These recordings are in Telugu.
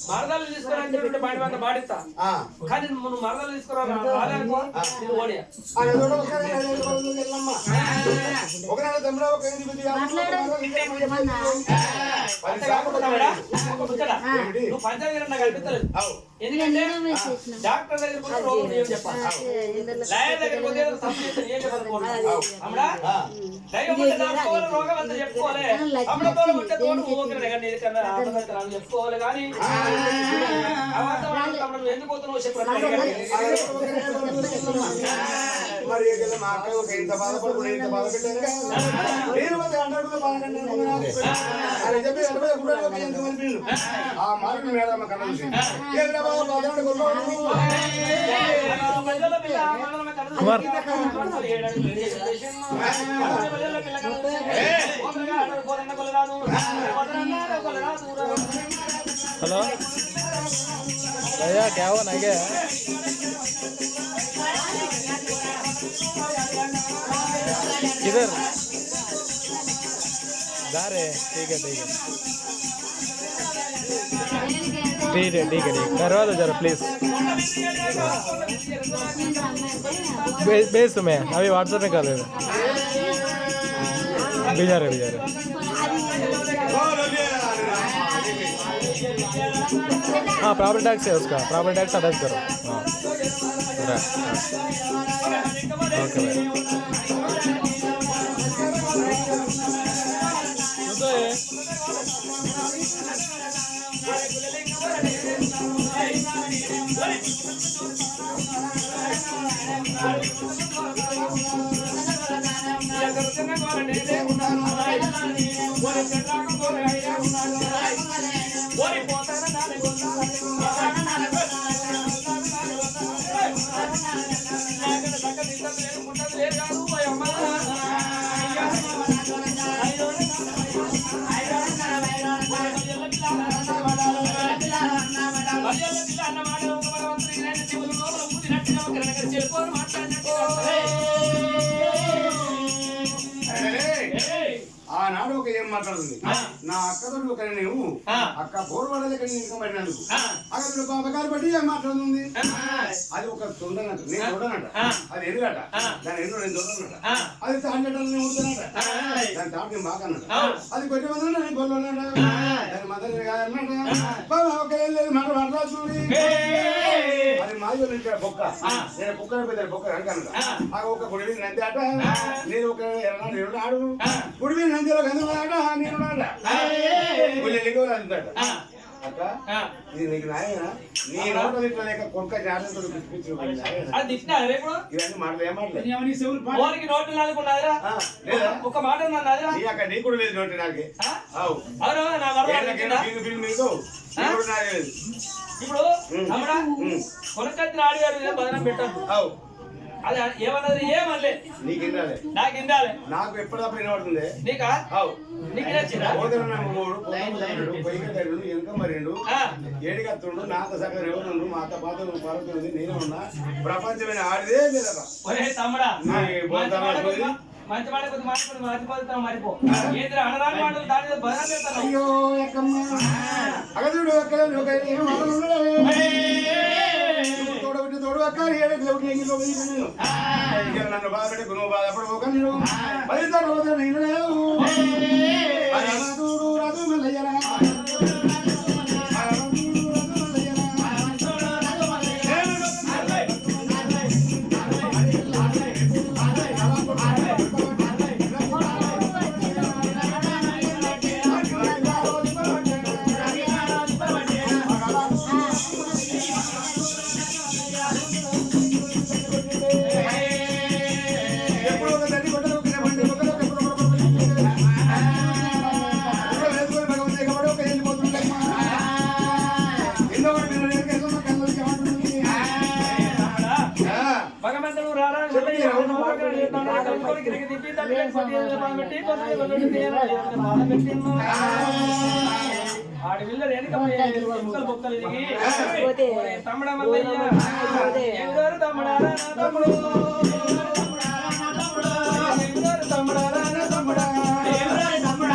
మరదలు తీసుకురా బయట వంద బాడిస్తా కానీ నువ్వు మరదలు తీసుకురా ఓడియా నువ్వు పంచాయతీ నాకు కల్పిస్తలేదు ఎందుకంటే డాక్టర్ దగ్గర పోతే రోగం ఏం చెప్పాలి లాయర్ దగ్గర పోతే తప్పు చేస్తే ఏం చెప్పాలి రోగం అంతా చెప్పుకోవాలి అమ్మడ తోడు ఉంటే తోడు చెప్పుకోవాలి కానీ ఎందుకు పోతున్నావు చెప్పాలి మరి మా అక్క ఒక ఇంత బాధపడకుండా ఇంత బాధ పెట్టాను ఆ మార్పు మేడమ్మ కన్నా చూసి हेलो भैया क्या हुआ ना क्या किधर जा रहे हैं ठीक है करवा दो जरा प्लीज भेज तुम्हें अभी व्हाट्सएप में कर देना भेजा रहे हाँ प्रॉपर्टी टैक्स है उसका प्रॉपर्टी टैक्स अटैच करो हाँ ओके ఆనాడు ఒక ఏం మాట్లాడుతుంది నా అక్కతో ఒక నువ్వు అక్క బోర్వాడలే కానీ ఇంకా పడినందుకు అక్కడ బాబగారు బట్టి ఏం మాట్లాడుతుంది అది ఒక తొందరనట నేను చూడనట అది ఎదుగట దాని ఎన్నో నేను చూడనట అది తాండటం నేను ఉంటున్నట దాని తాట నేను బాగా అన్నట అది కొట్టి మంది నేను కొల్లనట దాని మదర్ అన్నట ఒక మాట మాట్లాడు చూడి అది మాది బొక్క నేను బొక్క పెద్ద బొక్క అనుకన్నట ఆ ఒక గుడి నంది ఆట నేను ఒక ఎర్ర ఆడు గుడి నందిలో గంధమాట నేను అక్క ఇది నీకు నాయన నీ నోట తిట్ల లేక కొడుక జాగ్రత్త ఇవన్నీ మాటలు ఏం మాటలు ఒక మాట నీ అక్క నీ కూడా లేదు నోటి నాకే ఇప్పుడు కొనకత్తి ఆడిగారు బదనం పెట్టద్దు అది ఏమన్నది ఏమనలే నీకిందాలే నాకిందాలే నాకు ఎప్పటికప్పుడు వినబడుతుంది నీకా నీకు నచ్చిందా వెనుక మరిండు ఏడికత్తుండు నాతో సగం ఎవరు మా అత్త పాత పరుతుంది నేను ఉన్నా ప్రపంచమైన ఆడిదే లేదమ్మా తమ్ముడా మంచి మాట కొద్ది మాట్లాడుతూ మరిపో ఏంటి అనరాని మాటలు దాని బదనం పెడతాను అయ్యో అగదుడు తోడు అక్క నన్ను బాధపెట్టి నువ్వు బాధపడబోక నేను తమ్ముడా తమ్ముడా తమ్ముడు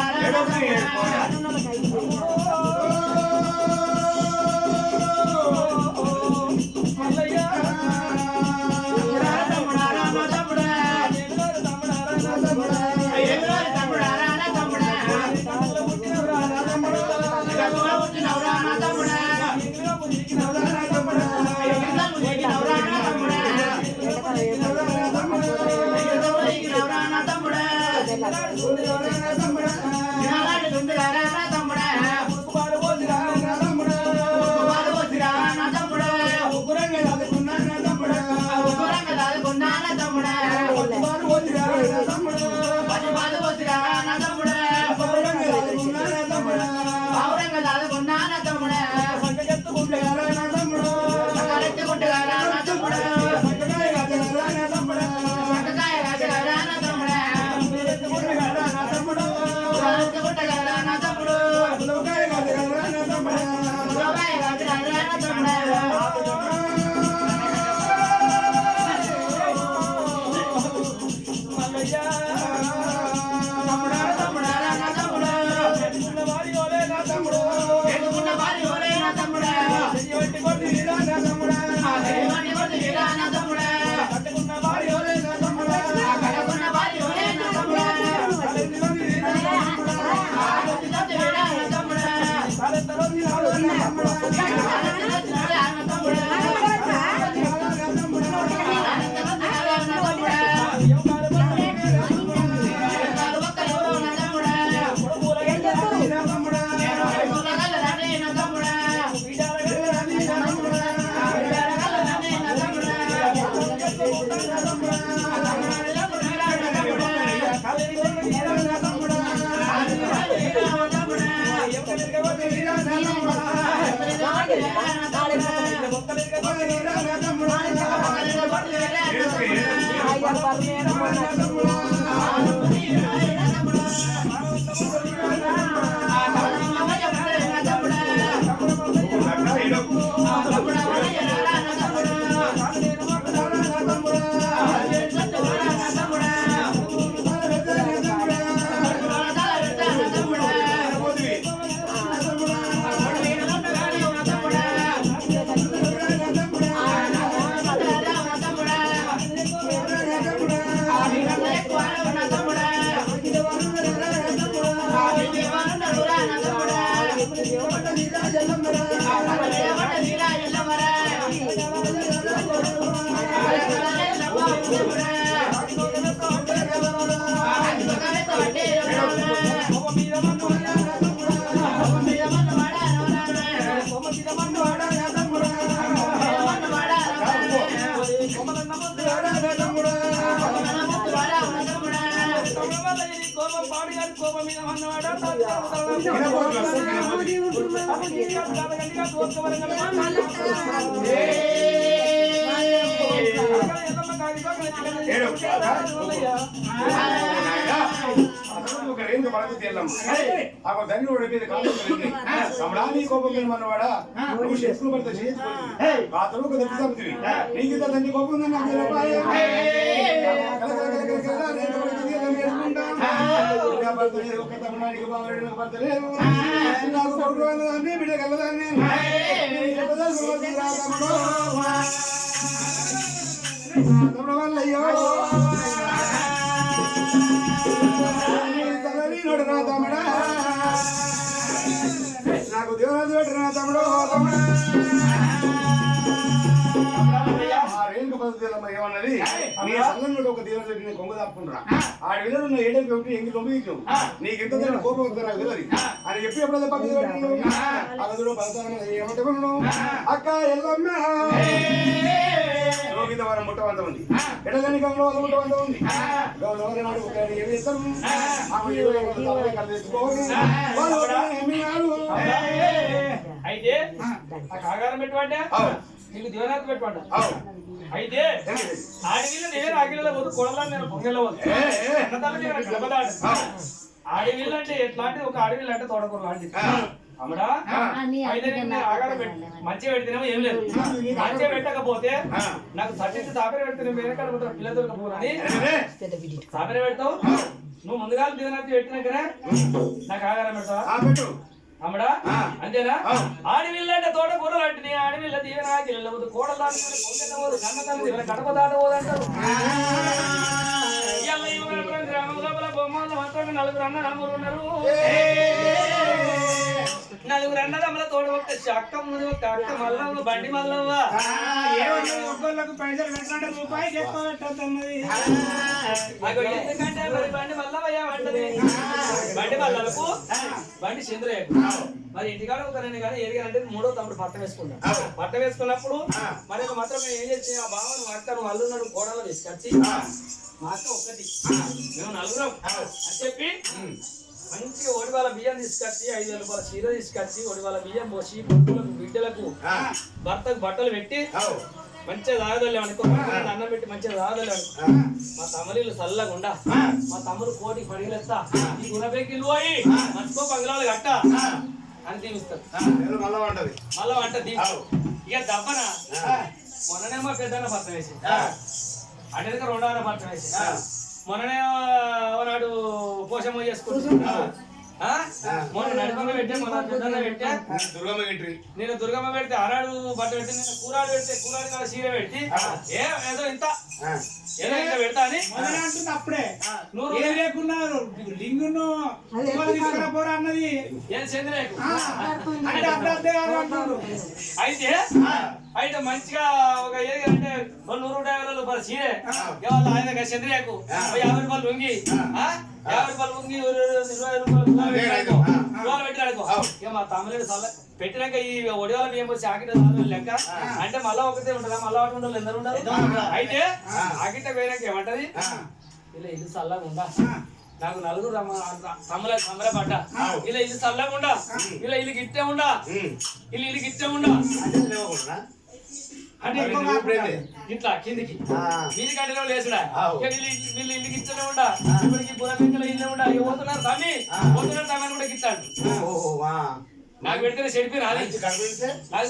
మనవాడా నువ్వు శత్రువు పడితే చేసుకుని ఆ తరువు దెబ్బతివి నీకు తండ్రి కోపం బిడ్డ కలదాన్ని వల్లయ్యో నా తమ్ముడా నాకు దేవుడు పెట్టిన తమ్ముడు రేణుక పద్ధతి ఏమన్నది నీ సంఘంలో ఒక దేవుడు పెట్టి కొంగ తప్పుకుంటున్నా ఆ విధంగా నువ్వు ఏడైపు ఒకటి ఎంగి తొమ్మిది నీకు ఎంత కోపం వస్తుంది నాకు తెలియదు అని చెప్పి ఎప్పుడైతే పక్కన పెట్టినావు అగదుడు ఏమంటున్నావు అక్క ఎల్లమ్మ లోకితవరం ముట్టవంత ఉంది ఎడగనికంలో ముట్టవంత ఉంది గౌరవనాడు ఏమి చేస్తారు అయితే ఆగారం పెట్టుకుంటే నీకు దీవనాథ్ పెట్టుకుంటా అయితే ఆడవిల్ల నేను ఆగిళ్ళ పోదు కొడలా నేను పొంగెళ్ళ పోదు గడపదాడు ఆడవిల్ల అంటే ఎట్లాంటి ఒక ఆడవిల్ల అంటే తోడకూర లాంటిది అమ్మడా అయితే నేను ఆగారం పెట్టి మంచిగా పెడితేనేమో ఏం లేదు మంచిగా పెట్టకపోతే నాకు సర్టిఫికెట్ సాపరే పెడితే వెనకాడ పిల్ల దొరకపోని సాపరే పెడతావు నువ్వు ముందుగా దీవనాథ్ పెట్టినాకనే నాకు ఆగారం పెడతావా అమ్మడా అంతేనా ఆడవిల్ల అంటే తోట కూర లాంటిది ఆడవిల్ల దీవెనాకి వెళ్ళవద్దు కోడలు దాటుకుని పొంగెళ్ళవద్దు కన్నతల్లి కడప దాటవద్దంటారు గ్రామం లోపల బొమ్మలు మాత్రం నలుగురు అన్న నలుగురు ఉన్నారు నలుగురు అన్నదమ్ముల తోడు ఒక అక్క ముందు ఒక అక్క మల్లవ్వ బండి మల్లవ్వ ఒక్కొక్కరికి పైసలు పెట్టినట్టు రూపాయి ఎక్కువ పెట్టద్దన్నది. అగో ఎందుకంటే మరి బండి మల్లవ్వ ఏమంటది బండి మల్లలకు బండి చంద్రయ్యకు మరి ఇంటికాడ ఒక రెండు కానీ ఏదిగానంటే మూడో తమ్ముడు పట్ట వేసుకున్నాడు. పట్ట వేసుకున్నప్పుడు మరి ఒక మాత్రం ఏం చేసి ఆ బావను మా అక్కను అల్లున్నాడు కోడలో తీసుకొచ్చి మా అక్క ఒక్కటి మేము నలుగురం అని చెప్పి మంచిగా ఒడివాళ్ళ బియ్యం తీసుకొచ్చి 5,000 రూపాయల చీర తీసుకొచ్చి ఒడివాళ్ళ బియ్యం పోసి కొడుకులకు బిడ్డలకు భర్తకు బట్టలు పెట్టి మంచిగా తాగదలే అనుకో అన్నం పెట్టి మంచిగా తాగదలే అనుకో మా తమ్ముళ్ళు చల్లగుండా మా తమ్ముడు కోటి పడిగలెత్తా ఈ గుణబెక్కిలు పోయి మంచుకో బంగ్లాలు కట్ట అని దీవిస్తారు. మళ్ళా వంట దీపు ఇక దబ్బన మొన్ననే మా పెద్దన్న పట్టం వేసి అటెనక రెండో అన్న పట్టం వేసి మొన్ననే నాడు పోషమ్మ చేసుకుంటున్నా మొన్న నడిపంగా పెట్టే మొన్న పెద్దన్న పెట్టా నేను దుర్గమ్మ పెడితే ఆనాడు బట్ట పెట్టి నేను కూరాడు పెడితే కూరాడు కాడ సీర పెట్టి ఏదో ఇంత ఏదో ఇంత పెడతా అని అంటుంది. అప్పుడే నువ్వు లేకున్నారు లింగును తీసుకురా అన్నది ఏం చంద్రయ్యకు అంటే అప్పుడే అంటున్నారు. అయితే మంచిగా ఒక ఏది అంటే 150 రూపాయలు సీరే ఇవాళ ఆయన చంద్రయ్యకు 50 రూపాయలు లొంగి 50 రూపాయలు లొంగి 20 రూపాయలు పెట్టాడుకో ఇక మా తమ్ముడు చల్ల పెట్టినాక ఈ ఒడివాళ్ళ బియ్యం వచ్చి ఆకిట లెక్క అంటే మళ్ళా ఒకటే ఉంటుందా మళ్ళా ఒకటి ఉండాలి ఎందరు ఉండాలి. అయితే ఆకిట పోయినాక ఏమంటది ఇలా ఇల్లు చల్లగా ఉందా నాకు నలుగురు తమ్ముల పడ్డ ఇలా ఇల్లు చల్లగా ఉండా ఇలా ఇల్లు గిట్టే ఉండా ఇల్లు గిట్టే ఉండా అంటే ఇట్లా కిందికి మీది గంటలో లేచుడా వీళ్ళు ఇల్లు గిచ్చనే ఉండా ఇప్పటికి బుర్రలో ఇల్లు ఉండా పోతున్నారు తమ్మి పోతున్నారు తమ్మని కూడా గిట్టాడు. నాకు పెడితేనే చెడిపోయి రాలి నాకు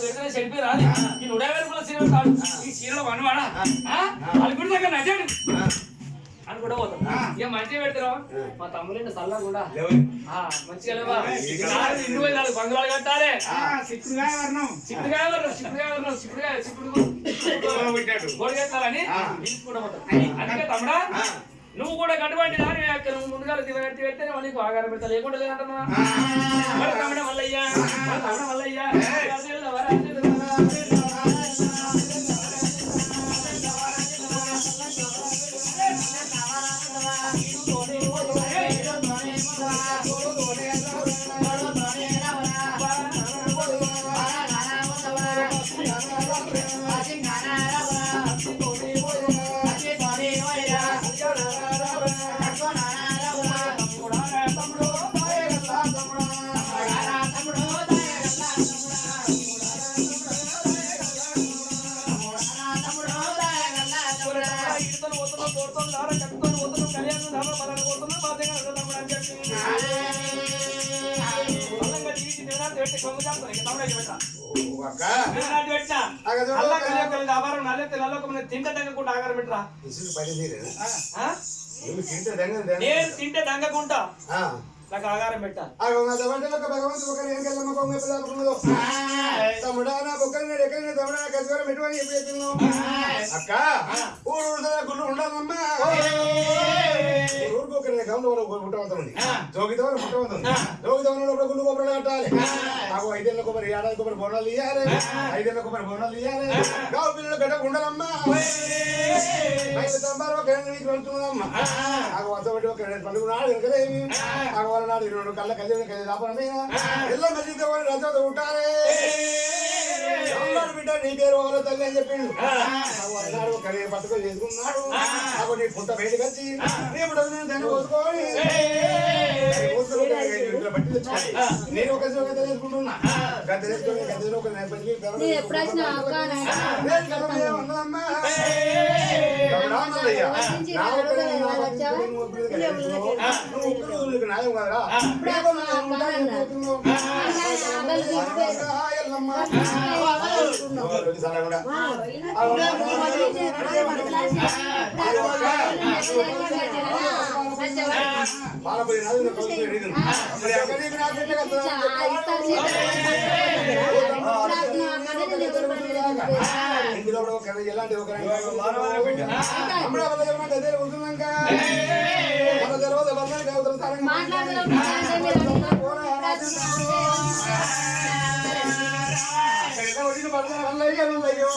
పెడితేనే చెడిపోయి రాలి ఈ 150 రూపాయల చీర పెడతాడు ఈ చీరలో వనవాడా అది కూడా దగ్గర నచ్చాడు అని కూడా పోతాం. ఇక మంచిగా పెడతారు మా తమ్ముడు సల్లా కూడా మంచిగా లేవా 24 బంగాళాలు కట్టాలి చిక్కుడుగా గోడిగెత్తాలని కూడా పోతాం. అందుకే తమ్ముడా నువ్వు కూడా కట్టుబడి దాని నువ్వు ముందుగా దివెత్తి పెడితే నీకు ఆగారం పెడతా లేకుండా లేదంటున్నా తమ్ముడ మల్లయ్యా తమ్ముడ మల్లయ్యా తింటే దంగకుండా ఆగారం పెట్టరా నేను తింటే దంగకుంటా నాకు ఆగారం పెట్టా అక్క గుళ్ళు ఉండాలమ్మా ఊరుకోకనే గమనం పుట్టవుతుంది జోగితవరం పుట్టవుతుంది జోగితవరంలో గుళ్ళు కొబ్బరి కట్టాలి నాకు 5 ఏళ్ళ కొబ్బరి 7 కొబ్బరి బొండాలు ఇయ్యాలి 5 ఏళ్ళ కొబ్బరి బొండాలు ఇయ్యాలి గావు పిల్లలు గడ్డ ఉండాలమ్మా 5 తంబారు ఒక నీకు వెళ్తున్నామ్మా నాకు వద్దబట్టి ఒక పండుగ నాడు వెనకలేమి నాకు వాళ్ళ నాడు 2 కళ్ళ కలిసి లాభమైన ఎల్ల మధ్య రజతో ఉంటారే బిడ్డ నీ పేరు వాళ్ళ తల్లి అని చెప్పిండు అన్నాడు ఒక పట్టుకొని చేసుకున్నాడు నాకు నీ పుట్ట బయటకు వచ్చి నీ పుట్ట దాన్ని పోసుకొని నేను ఒక గత వేసుకుంటున్నా గత వేసుకొని గతలో ఒక న్యాయం కదరా పాలపల్లి నది ఎలాంటి ఒక ఉంటున్నాక మన తర్వాత అయ్యో